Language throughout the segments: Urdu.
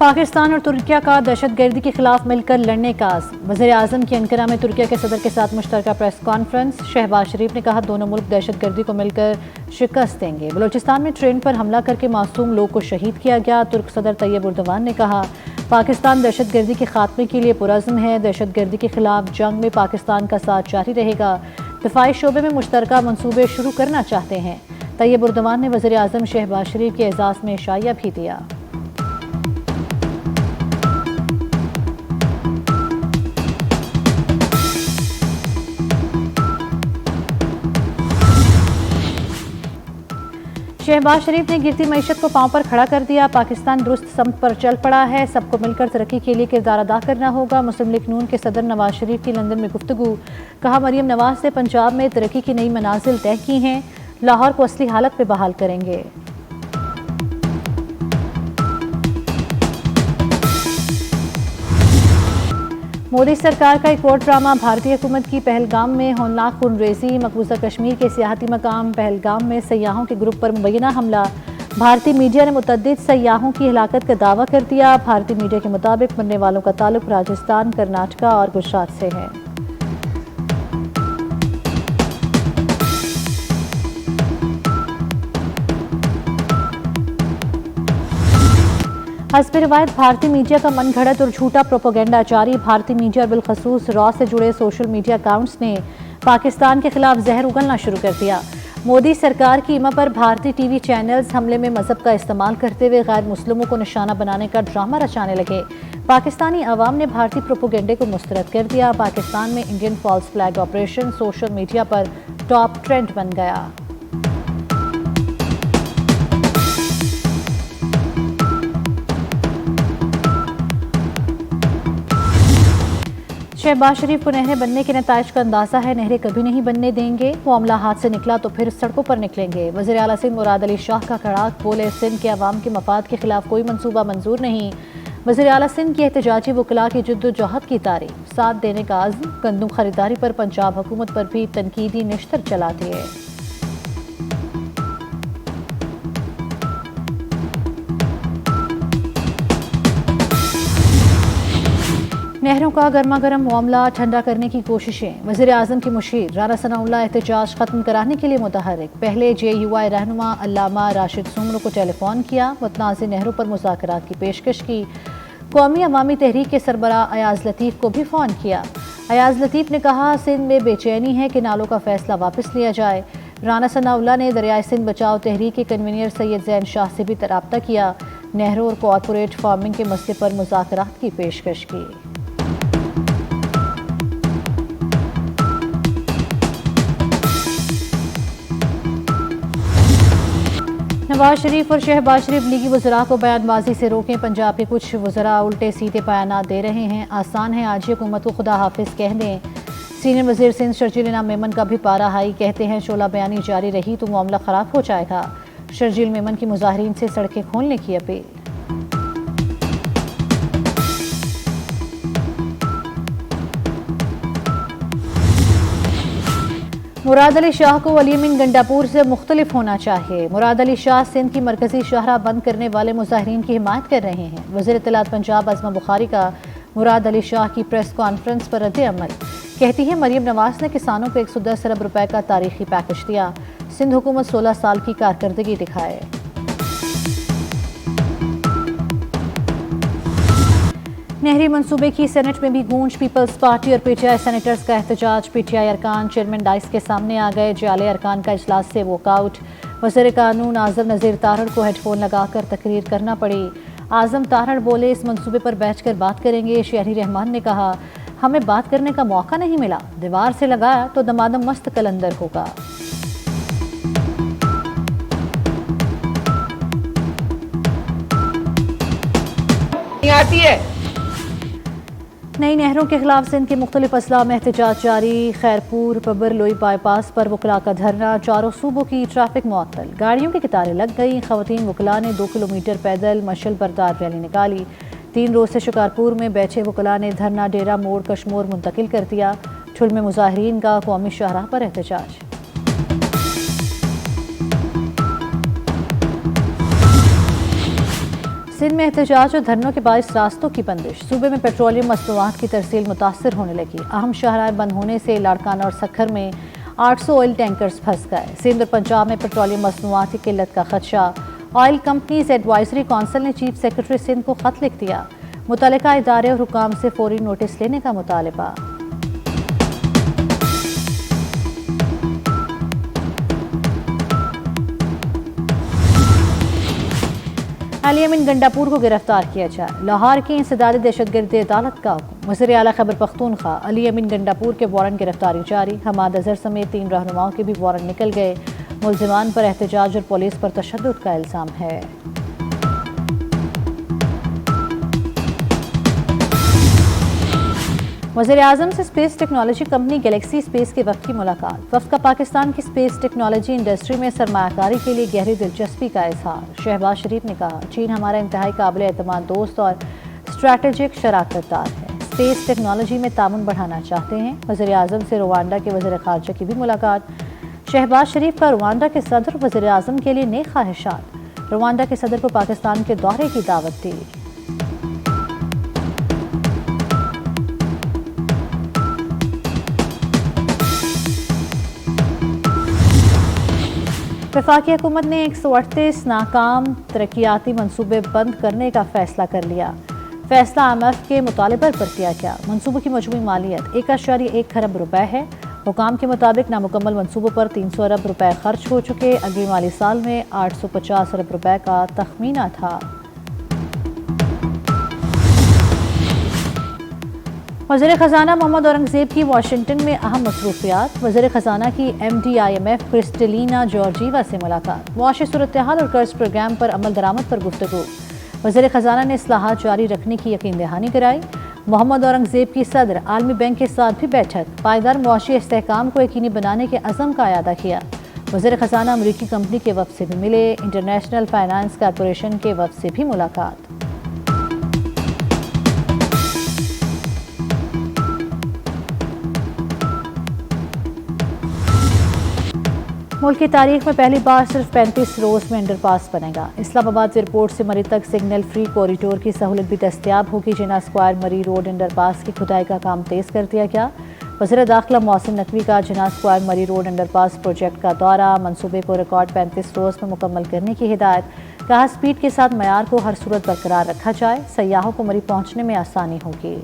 پاکستان اور ترکیہ کا دہشت گردی کے خلاف مل کر لڑنے کا عزم۔ وزیر اعظم کی انقرہ میں ترکیہ کے صدر کے ساتھ مشترکہ پریس کانفرنس۔ شہباز شریف نے کہا دونوں ملک دہشت گردی کو مل کر شکست دیں گے۔ بلوچستان میں ٹرین پر حملہ کر کے معصوم لوگ کو شہید کیا گیا۔ ترک صدر طیب اردوان نے کہا پاکستان دہشت گردی کے خاتمے کے لیے پرعزم ہے۔ دہشت گردی کے خلاف جنگ میں پاکستان کا ساتھ جاری رہے گا۔ دفاعی شعبے میں مشترکہ منصوبے شروع کرنا چاہتے ہیں۔ طیب اردوان نے وزیر اعظم شہباز شریف کے اعزاز میں عشائیہ بھی دیا۔ شہباز شریف نے گرتی معیشت کو پاؤں پر کھڑا کر دیا۔ پاکستان درست سمت پر چل پڑا ہے، سب کو مل کر ترقی کے لیے کردار ادا کرنا ہوگا۔ مسلم لیگ نون کے صدر نواز شریف کی لندن میں گفتگو۔ کہا مریم نواز نے پنجاب میں ترقی کی نئی منازل طے کی ہیں، لاہور کو اصلی حالت پہ بحال کریں گے۔ مودی سرکار کا ایک اور ڈرامہ، بھارتی حکومت کی پہلگام میں ہولناک خون ریزی۔ مقبوضہ کشمیر کے سیاحتی مقام پہلگام میں سیاحوں کے گروپ پر مبینہ حملہ۔ بھارتی میڈیا نے متعدد سیاحوں کی ہلاکت کا دعویٰ کر دیا۔ بھارتی میڈیا کے مطابق مرنے والوں کا تعلق راجستھان، کرناٹکا اور گجرات سے ہے۔ حسب روایت بھارتی میڈیا کا من گھڑت اور جھوٹا پروپیگنڈا جاری۔ بھارتی میڈیا اور بالخصوص را سے جڑے سوشل میڈیا اکاؤنٹس نے پاکستان کے خلاف زہر اگلنا شروع کر دیا۔ مودی سرکار کی ایما پر بھارتی ٹی وی چینلز حملے میں مذہب کا استعمال کرتے ہوئے غیر مسلموں کو نشانہ بنانے کا ڈرامہ رچانے لگے۔ پاکستانی عوام نے بھارتی پروپیگنڈے کو مسترد کر دیا۔ پاکستان میں Indian false flag operation social media پر ٹاپ ٹرینڈ بن گیا۔ شہباز شریف کو نہریں بننے کے نتائج کا اندازہ ہے، نہریں کبھی نہیں بننے دیں گے، معاملہ ہاتھ سے نکلا تو پھر سڑکوں پر نکلیں گے۔ وزیر اعلیٰ سندھ مراد علی شاہ کا کڑاک، بولے سندھ کے عوام کے مفاد کے خلاف کوئی منصوبہ منظور نہیں۔ وزیر اعلیٰ سندھ کی احتجاجی وکلاء کی جدوجہد کی تعریف، ساتھ دینے کا عزم۔ گندم خریداری پر پنجاب حکومت پر بھی تنقیدی نشتر چلا دیے۔ نہروں کا گرما گرم معاملہ ٹھنڈا کرنے کی کوششیں، وزیر اعظم کی مشیر۔ رانا ثناءاللہ احتجاج ختم کرانے کے لیے متحرک، پہلے جے یو آئی رہنما علامہ راشد سومرو کو ٹیلی فون کیا، متنازع نہروں پر مذاکرات کی پیشکش کی۔ قومی عوامی تحریک کے سربراہ ایاز لطیف کو بھی فون کیا۔ ایاز لطیف نے کہا سندھ میں بے چینی ہے کہ نالوں کا فیصلہ واپس لیا جائے۔ رانا ثناءاللہ نے دریائے سندھ بچاؤ تحریک کے کنوینر سید زین شاہ سے بھی رابطہ کیا، نہروں اور کارپوریٹ فارمنگ کے مسئلے پر مذاکرات کی پیشکش کی۔ نواز شریف اور شہباز شریف لیگی وزراء کو بیان بازی سے روکیں۔ پنجاب کے کچھ وزراء الٹے سیدھے بیانات دے رہے ہیں، آسان ہے آج ہی حکومت کو خدا حافظ کہہ دیں۔ سینئر وزیر سندھ شرجیل انعام میمن کا بھی پارا ہائی، کہتے ہیں شعلہ بیانی جاری رہی تو معاملہ خراب ہو جائے گا۔ شرجیل میمن کی مظاہرین سے سڑکیں کھولنے کی اپیل۔ مراد علی شاہ کو ولیمن گنڈاپور سے مختلف ہونا چاہیے۔ مراد علی شاہ سندھ کی مرکزی شاہراہ بند کرنے والے مظاہرین کی حمایت کر رہے ہیں۔ وزیر اطلاعات پنجاب عظمہ بخاری کا مراد علی شاہ کی پریس کانفرنس پر رد عمل، کہتی ہے مریم نواز نے کسانوں کو 110 ارب روپے کا تاریخی پیکج دیا، سندھ حکومت 16 سال کی کارکردگی دکھائے۔ نہری منصوبے کی سینٹ میں بھی گونج، پیپلز پارٹی اور پی ٹی آئی سینیٹرز کا احتجاج۔ پی ٹی آئی ارکان چیئرمین ڈائس کے سامنے آ گئے، جعلی ارکان کا اجلاس سے واک آؤٹ۔ وزیر قانون اعظم نذیر تارڑ کو ہیڈ فون لگا کر تقریر کرنا پڑی۔ اعظم تارڑ بولے اس منصوبے پر بیٹھ کر بات کریں گے۔ شہری رحمان نے کہا ہمیں بات کرنے کا موقع نہیں ملا، دیوار سے لگایا تو دمادم مست قلندر ہوگا۔ آتی ہے نئی نہروں کے خلاف سندھ کے مختلف اضلاع میں احتجاج جاری۔ خیرپور پبر لوئی بائی پاس پر وکلاء کا دھرنا، چاروں صوبوں کی ٹریفک معطل، گاڑیوں کی قطاریں لگ گئیں۔ خواتین وکلاء نے 2 کلومیٹر پیدل مشل بردار ریلی نکالی۔ 3 روز سے شکارپور میں بیٹھے وکلاء نے دھرنا ڈیرہ موڑ کشمور منتقل کر دیا۔ ٹھل میں مظاہرین کا قومی شاہراہ پر احتجاج۔ سندھ میں احتجاج اور دھرنوں کے باعث راستوں کی بندش، صوبے میں پیٹرولیم مصنوعات کی ترسیل متاثر ہونے لگی، اہم شاہراہیں بند ہونے سے لاڑکانہ اور سکھر میں 800 آئل ٹینکرز پھنس گئے۔ سندھ اور پنجاب میں پیٹرولیم مصنوعات کی قلت کا خدشہ، آئل کمپنیز ایڈوائزری کونسل نے چیف سیکرٹری سندھ کو خط لکھ دیا، متعلقہ ادارے اور حکام سے فوری نوٹس لینے کا مطالبہ۔ علی امین گنڈاپور کو گرفتار کیا جائے، لاہور کی انسدادی دہشت گردی عدالت کا حکم، وزیر اعلیٰ خیبر پختونخوا علی امین گنڈاپور کے وارنٹ گرفتاری جاری، حماد اظہر سمیت 3 رہنماؤں کے بھی وارنٹ نکل گئے، ملزمان پر احتجاج اور پولیس پر تشدد کا الزام ہے۔ وزیر اعظم سے space technology company Galaxy space کے وفد کی ملاقات، وفد کا پاکستان کی اسپیس ٹیکنالوجی انڈسٹری میں سرمایہ کاری کے لیے گہری دلچسپی کا اظہار۔ شہباز شریف نے کہا، چین ہمارا انتہائی قابل اعتماد دوست اور اسٹریٹجک شراکت دار ہے، اسپیس ٹیکنالوجی میں تعاون بڑھانا چاہتے ہیں۔ وزیر اعظم سے روانڈا کے وزیر خارجہ کی بھی ملاقات، شہباز شریف کا روانڈا کے صدر اور وزیر اعظم کے لیے نیک خواہشات، روانڈا کے صدر کو پاکستان کے دورے کی دعوت دی۔ وفاقی حکومت نے 138 ناکام ترقیاتی منصوبے بند کرنے کا فیصلہ کر لیا۔ فیصلہ IMF کے مطالبے پر کیا گیا۔ منصوبوں کی مجموعی مالیت 1.1 خرب روپے ہے۔ حکام کے مطابق نامکمل منصوبوں پر 300 ارب روپے خرچ ہو چکے، اگلے مالی سال میں 850 ارب روپے کا تخمینہ تھا۔ وزیر خزانہ محمد اورنگزیب کی واشنگٹن میں اہم مصروفیات، وزیر خزانہ کی MD IMF کرسٹلینا جارجیوا سے ملاقات، معاشی صورتحال اور قرض پروگرام پر عمل درآمد پر گفتگو، وزیر خزانہ نے اصلاحات جاری رکھنے کی یقین دہانی کرائی۔ محمد اورنگزیب کی صدر عالمی بینک کے ساتھ بھی بیٹھک، پائیدار معاشی استحکام کو یقینی بنانے کے عزم کا اعادہ کیا۔ وزیر خزانہ امریکی کمپنی کے وفد سے بھی ملے، انٹرنیشنل فائنانس کارپوریشن کے وفد سے بھی ملاقات۔ ملک کی تاریخ میں پہلی بار صرف 35 روز میں انڈر پاس بنے گا۔ اسلام آباد ایئرپورٹ سے مری تک سگنل فری کوریڈور کی سہولت بھی دستیاب ہوگی۔ جناح اسکوائر مری روڈ انڈر پاس کی کھدائی کا کام تیز کر دیا گیا۔ وزیر داخلہ محسن نقوی کا جناح اسکوائر مری روڈ انڈر پاس پروجیکٹ کا دورہ، منصوبے کو ریکارڈ 35 روز میں مکمل کرنے کی ہدایت، کہا سپیڈ کے ساتھ معیار کو ہر صورت برقرار رکھا جائے، سیاحوں کو مری پہنچنے میں آسانی ہوگی۔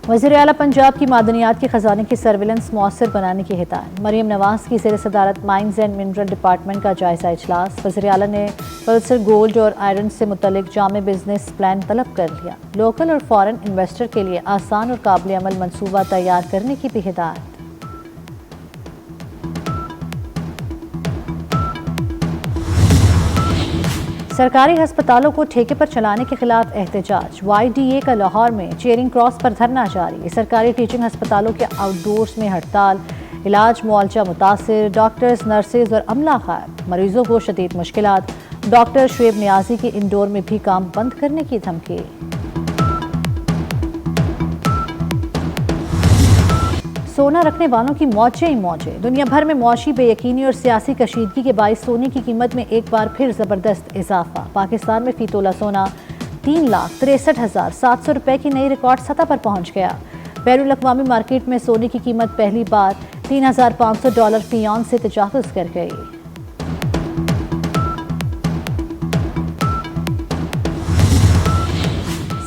وزیر اعلیٰ پنجاب کی معدنیات کے خزانے کی سرویلنس مؤثر بنانے کی ہدایت، مریم نواز کی زیر صدارت مائنز اینڈ منرل ڈپارٹمنٹ کا جائزہ اجلاس، وزیر اعلیٰ نے پلسر گولڈ اور آئرن سے متعلق جامع بزنس پلان طلب کر لیا، لوکل اور فارن انویسٹر کے لیے آسان اور قابل عمل منصوبہ تیار کرنے کی بھی ہدایت۔ سرکاری ہسپتالوں کو ٹھیکے پر چلانے کے خلاف احتجاج، YDA کا لاہور میں چیئرنگ کراس پر دھرنا جاری، سرکاری ٹیچنگ ہسپتالوں کے آؤٹ ڈورز میں ہڑتال، علاج معالجہ متاثر، ڈاکٹرز، نرسز اور عملہ غائب، مریضوں کو شدید مشکلات، ڈاکٹر شعیب نیازی کی انڈور میں بھی کام بند کرنے کی دھمکی۔ سونا رکھنے والوں کی موجیں ہی موجیں، دنیا بھر میں معاشی بے یقینی اور سیاسی کشیدگی کے باعث سونے کی قیمت میں ایک بار پھر زبردست اضافہ، پاکستان میں فی تولہ سونا 3,63,700 روپے کی نئی ریکارڈ سطح پر پہنچ گیا۔ بین الاقوامی مارکیٹ میں سونے کی قیمت پہلی بار $3,500 فی اونس سے تجاوز کر گئی۔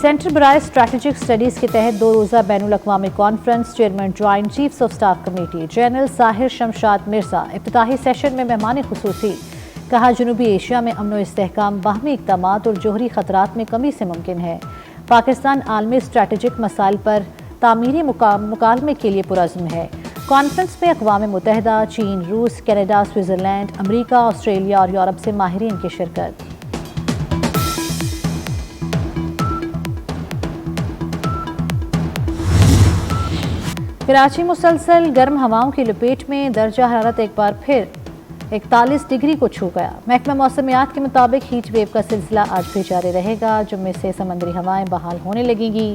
سینٹر برائے اسٹریٹجک اسٹڈیز کے تحت 2 روزہ بین الاقوامی conference, chairman joint chiefs of staff committee general Sahir Shamshad Mirza افتتاحی سیشن میں مہمان خصوصی، کہا جنوبی ایشیا میں امن و استحکام باہمی اقدامات اور جوہری خطرات میں کمی سے ممکن ہے، پاکستان عالمی اسٹریٹجک مسائل پر تعمیری مکالمے کے لیے پرعزم ہے۔ کانفرنس میں اقوام متحدہ، چین، روس، کینیڈا، سوئٹزرلینڈ، امریکہ، آسٹریلیا اور یورپ سے ماہرین کی شرکت۔ کراچی مسلسل گرم ہواؤں کی لپیٹ میں، درجہ حرارت ایک بار پھر 41 ڈگری کو چھو گیا۔ محکمہ موسمیات کے مطابق ہیٹ ویو کا سلسلہ آج بھی جاری رہے گا، جمعے سے سمندری ہوائیں بحال ہونے لگیں گی۔